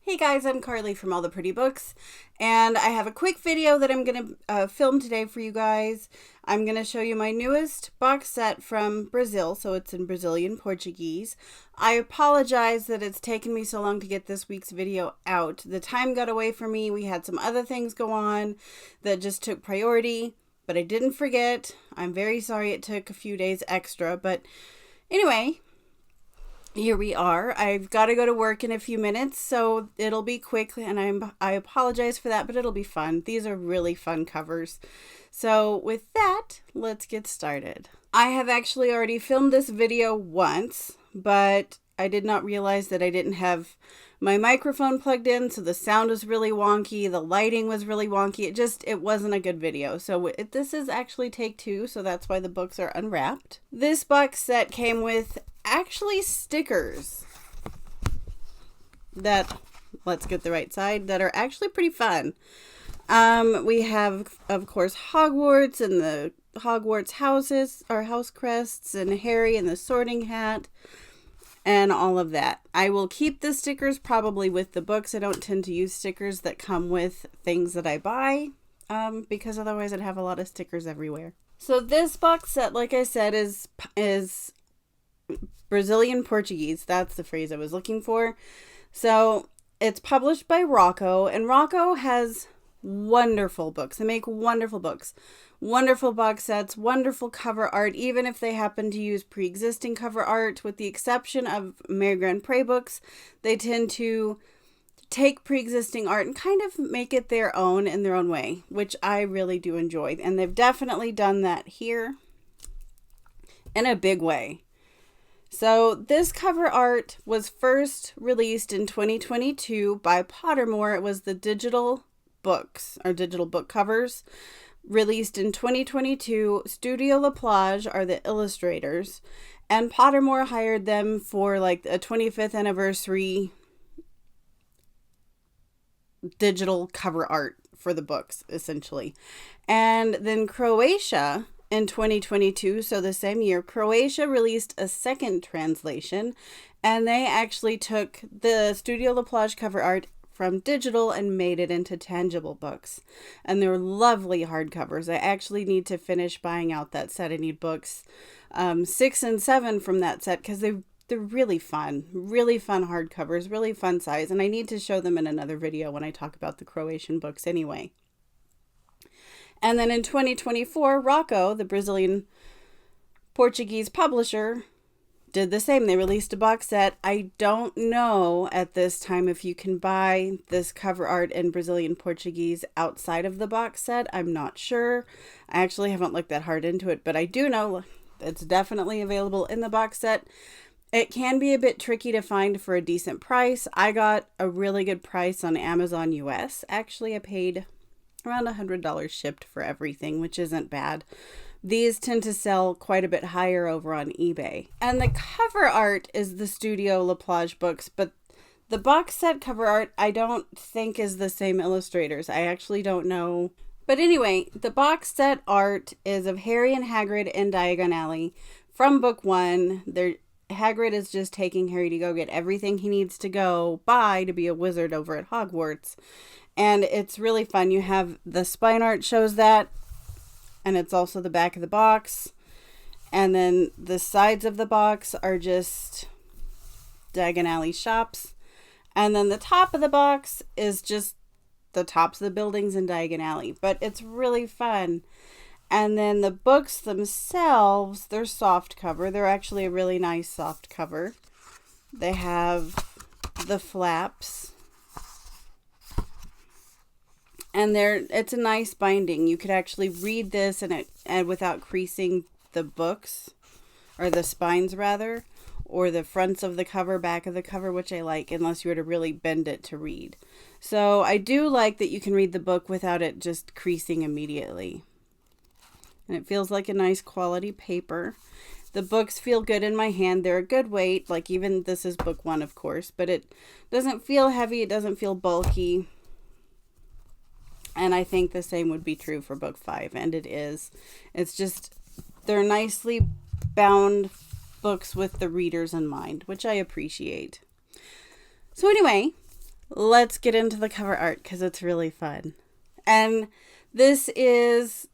Hey guys, I'm Carly from All the Pretty Books, and I have a quick video that I'm going to film today for you guys. I'm going to show you my newest box set from Brazil, so it's in Brazilian Portuguese. I apologize that it's taken me so long to get this week's video out. The time got away from me. We had some other things go on that just took priority, but I didn't forget. I'm very sorry it took a few days extra, but anyway, here we are. I've got to go to work in a few minutes, so it'll be quick, and I apologize for that, but it'll be fun. These are really fun covers. So with that, let's get started. I have actually already filmed this video once, but I did not realize that I didn't have my microphone plugged in, so the sound was really wonky, the lighting was really wonky. It wasn't a good video. So this is actually take two, so that's why the books are unwrapped. This box set came with actually stickers that, let's get the right side, that are actually pretty fun. We have, of course, Hogwarts and the Hogwarts houses, or house crests, and Harry and the Sorting Hat, and all of that. I will keep the stickers probably with the books. I don't tend to use stickers that come with things that I buy, because otherwise I'd have a lot of stickers everywhere. So this box set, like I said, is Brazilian Portuguese. That's the phrase I was looking for. So it's published by Rocco, and Rocco has wonderful books. They make wonderful books, wonderful box sets, wonderful cover art, even if they happen to use pre-existing cover art. With the exception of Mary Grand Pré books, they tend to take pre-existing art and kind of make it their own in their own way, which I really do enjoy. And they've definitely done that here in a big way. So this cover art was first released in 2022 by Pottermore. It was the digital books, or digital book covers, released in 2022. Studio La Plage are the illustrators, and Pottermore hired them for like a 25th anniversary digital cover art for the books, essentially. And then Croatia, in 2022, so the same year, Croatia released a second translation, and they actually took the Studio La Plage cover art from digital and made it into tangible books. And they're lovely hardcovers. I actually need to finish buying out that set. I need books 6 and 7 from that set, because they're really fun hardcovers, really fun size, and I need to show them in another video when I talk about the Croatian books anyway. And then in 2024, Rocco, the Brazilian Portuguese publisher, did the same. They released a box set. I don't know at this time if you can buy this cover art in Brazilian Portuguese outside of the box set. I'm not sure. I actually haven't looked that hard into it, but I do know it's definitely available in the box set. It can be a bit tricky to find for a decent price. I got a really good price on Amazon US. Actually, I paid around $100 shipped for everything, which isn't bad. These tend to sell quite a bit higher over on eBay. And the cover art is the Studio La Plage books, but the box set cover art I don't think is the same illustrators. I actually don't know. But anyway, the box set art is of Harry and Hagrid in Diagon Alley from book 1. Hagrid is just taking Harry to go get everything he needs to go buy to be a wizard over at Hogwarts. And it's really fun. You have the spine art shows that, and it's also the back of the box. And then the sides of the box are just Diagon Alley shops. And then the top of the box is just the tops of the buildings in Diagon Alley. But it's really fun. And then the books themselves, they're soft cover. They're actually a really nice soft cover. They have the flaps. And it's a nice binding. You could actually read this and without creasing the books, or the spines rather, or the fronts of the cover, back of the cover, which I like, unless you were to really bend it to read. So I do like that you can read the book without it just creasing immediately. And it feels like a nice quality paper. The books feel good in my hand. They're a good weight. Like, even this is book 1, of course, but it doesn't feel heavy. It doesn't feel bulky. And I think the same would be true for book 5, and it is. It's just, they're nicely bound books with the readers in mind, which I appreciate. So anyway, let's get into the cover art because it's really fun. And this is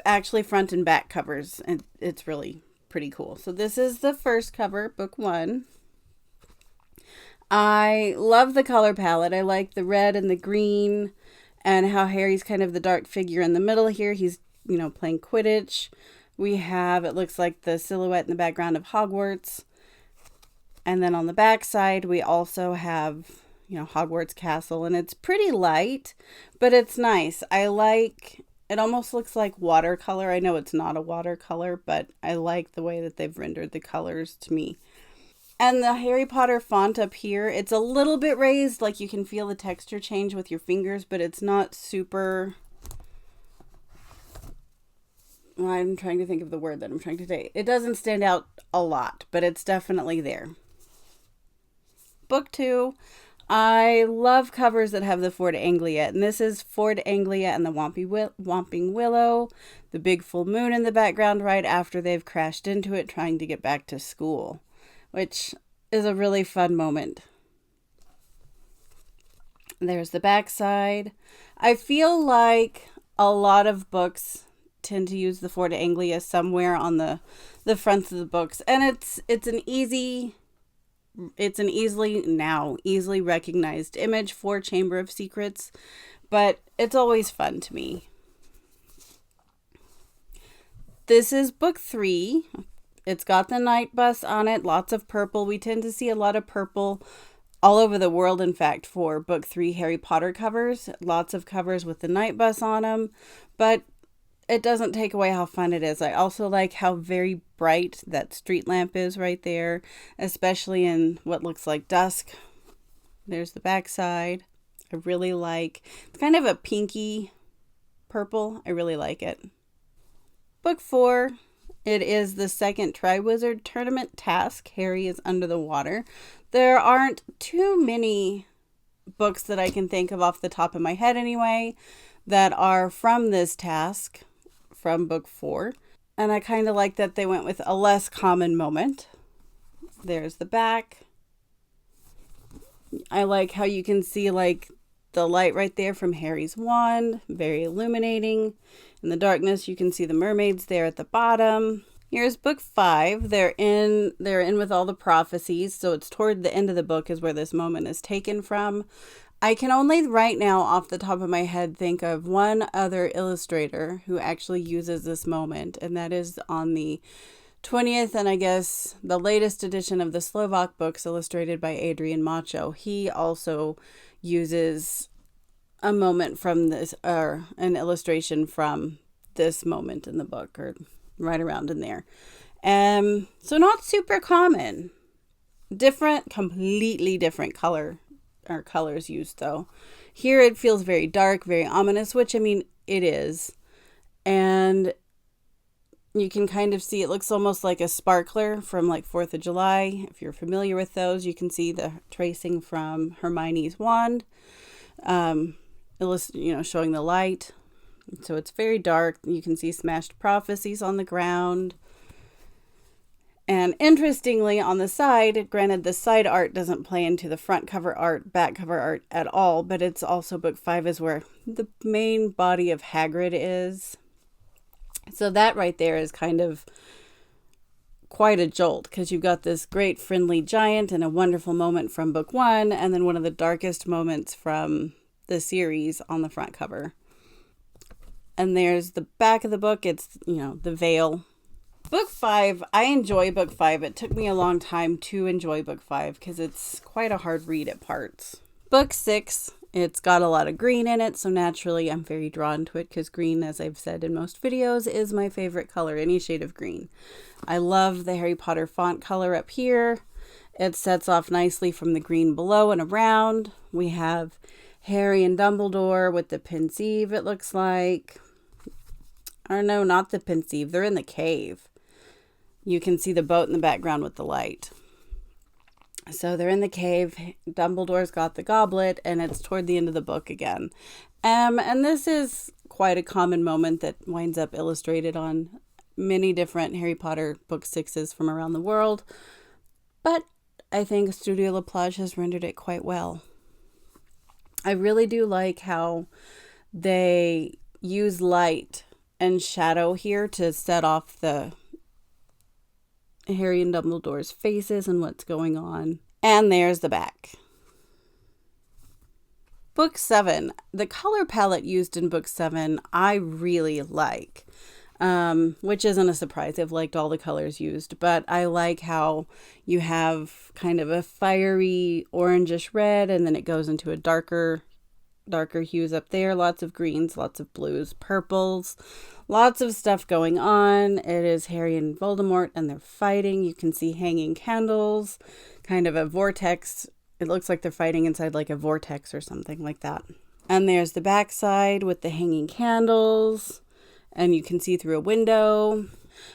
actually front and back covers, and it's really pretty cool. So this is the first cover, book 1. I love the color palette. I like the red and the green, and how Harry's kind of the dark figure in the middle here. He's, playing Quidditch. We have, it looks like the silhouette in the background of Hogwarts. And then on the back side, we also have, Hogwarts Castle. And it's pretty light, but it's nice. I like, it almost looks like watercolor. I know it's not a watercolor, but I like the way that they've rendered the colors to me. And the Harry Potter font up here, it's a little bit raised, like you can feel the texture change with your fingers, but it's not super... I'm trying to think of the word that I'm trying to say. It doesn't stand out a lot, but it's definitely there. Book 2, I love covers that have the Ford Anglia, and this is Ford Anglia and the Whomping Willow, the big full moon in the background right after they've crashed into it trying to get back to school, which is a really fun moment. There's the back side. I feel like a lot of books tend to use the Ford Anglia somewhere on the fronts of the books, and it's an easily recognized image for Chamber of Secrets, but it's always fun to me. This is book 3. It's got the night bus on it, lots of purple. We tend to see a lot of purple all over the world, in fact, for book 3 Harry Potter covers. Lots of covers with the night bus on them, but it doesn't take away how fun it is. I also like how very bright that street lamp is right there, especially in what looks like dusk. There's the back side. I really like, it's kind of a pinky purple. I really like it. Book 4, it is the second Triwizard Tournament task. Harry is under the water. There aren't too many books that I can think of off the top of my head anyway that are from this task, from book 4. And I kind of like that they went with a less common moment. There's the back. I like how you can see like the light right there from Harry's wand, very illuminating. In the darkness, you can see the mermaids there at the bottom. Here's book 5. They're in with all the prophecies, so it's toward the end of the book is where this moment is taken from. I can only right now off the top of my head think of one other illustrator who actually uses this moment, and that is on the 20th and I guess the latest edition of the Slovak books illustrated by Adrian Macho. He also uses a moment from this, or an illustration from this moment in the book, or right around in there. So not super common. Completely different colors used though. Here it feels very dark, very ominous, which I mean it is. And you can kind of see it looks almost like a sparkler from like 4th of July. If you're familiar with those, you can see the tracing from Hermione's wand, showing the light. So it's very dark. You can see smashed prophecies on the ground. And interestingly, on the side, granted the side art doesn't play into the front cover art, back cover art at all, but it's also book 5 is where the main body of Hagrid is. So that right there is kind of quite a jolt, because you've got this great friendly giant and a wonderful moment from book 1, and then one of the darkest moments from the series on the front cover. And there's the back of the book. It's, the veil. Book 5, I enjoy book 5. It took me a long time to enjoy book 5 because it's quite a hard read at parts. Book 6, it's got a lot of green in it, so naturally I'm very drawn to it because green, as I've said in most videos, is my favorite color, any shade of green. I love the Harry Potter font color up here. It sets off nicely from the green below and around. We have Harry and Dumbledore with the pensieve, it looks like. Or no, not the pensieve. They're in the cave. You can see the boat in the background with the light. So they're in the cave. Dumbledore's got the goblet, and it's toward the end of the book again. And this is quite a common moment that winds up illustrated on many different Harry Potter book 6s from around the world. But I think Studio La Plage has rendered it quite well. I really do like how they use light and shadow here to set off the Harry and Dumbledore's faces and what's going on. And there's the back. Book 7. The color palette used in Book 7, I really like. Which isn't a surprise. I've liked all the colors used, but I like how you have kind of a fiery orangish red, and then it goes into a darker hues up there. Lots of greens, lots of blues, purples, lots of stuff going on. It is Harry and Voldemort, and they're fighting. You can see hanging candles, kind of a vortex. It looks like they're fighting inside like a vortex or something like that. And there's the backside with the hanging candles, and you can see through a window.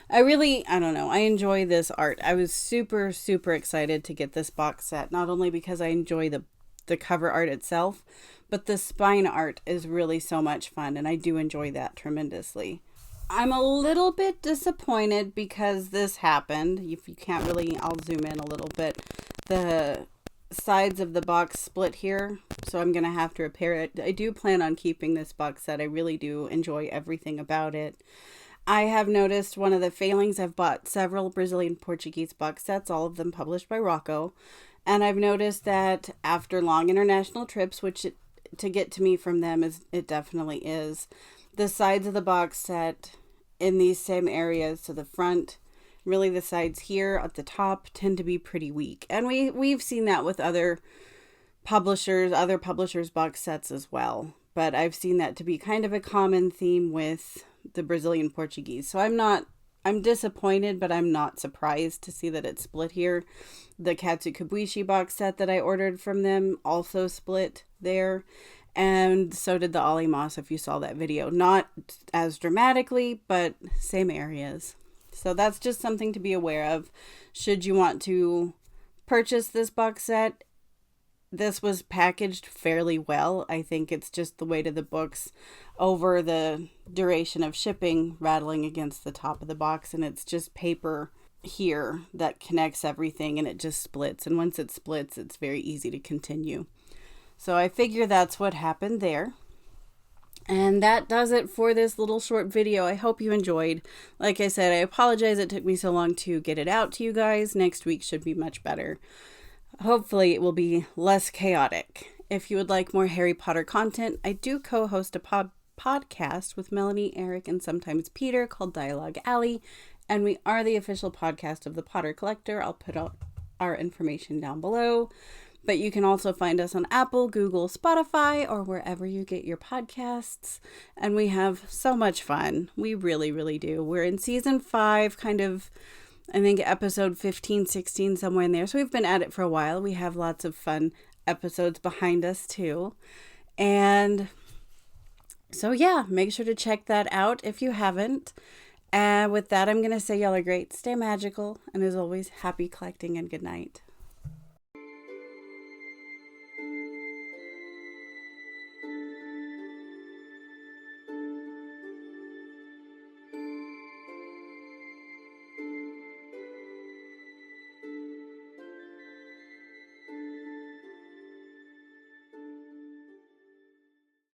I don't know. I enjoy this art. I was super, super excited to get this box set, not only because I enjoy the cover art itself, but the spine art is really so much fun, and I do enjoy that tremendously. I'm a little bit disappointed because this happened. If you can't really, I'll zoom in a little bit. The sides of the box split here, so I'm going to have to repair it. I do plan on keeping this box set. I really do enjoy everything about it. I have noticed one of the failings. I've bought several Brazilian Portuguese box sets, all of them published by Rocco, and I've noticed that after long international trips, to get to me from them it definitely is, the sides of the box set in these same areas, so the front, really the sides here at the top, tend to be pretty weak. And we've seen that with other publishers' box sets as well. But I've seen that to be kind of a common theme with the Brazilian Portuguese. So I'm disappointed, but I'm not surprised to see that it's split here. The Katsukibuishi box set that I ordered from them also split there. And so did the Ollie Moss, if you saw that video. Not as dramatically, but same areas. So that's just something to be aware of should you want to purchase this box set. This was packaged fairly well. I think it's just the weight of the books over the duration of shipping rattling against the top of the box, and it's just paper here that connects everything, and it just splits. And once it splits, it's very easy to continue. So I figure that's what happened there. And that does it for this little short video. I hope you enjoyed. Like I said, I apologize it took me so long to get it out to you guys. Next week should be much better. Hopefully it will be less chaotic. If you would like more Harry Potter content, I do co-host a podcast with Melanie, Eric, and sometimes Peter called Dialogue Alley. And we are the official podcast of the Potter Collector. I'll put out our information down below. But you can also find us on Apple, Google, Spotify, or wherever you get your podcasts. And we have so much fun. We really, really do. We're in season 5, kind of, I think episode 15, 16, somewhere in there. So we've been at it for a while. We have lots of fun episodes behind us too. And so yeah, make sure to check that out if you haven't. And with that, I'm going to say y'all are great. Stay magical. And as always, happy collecting and good night.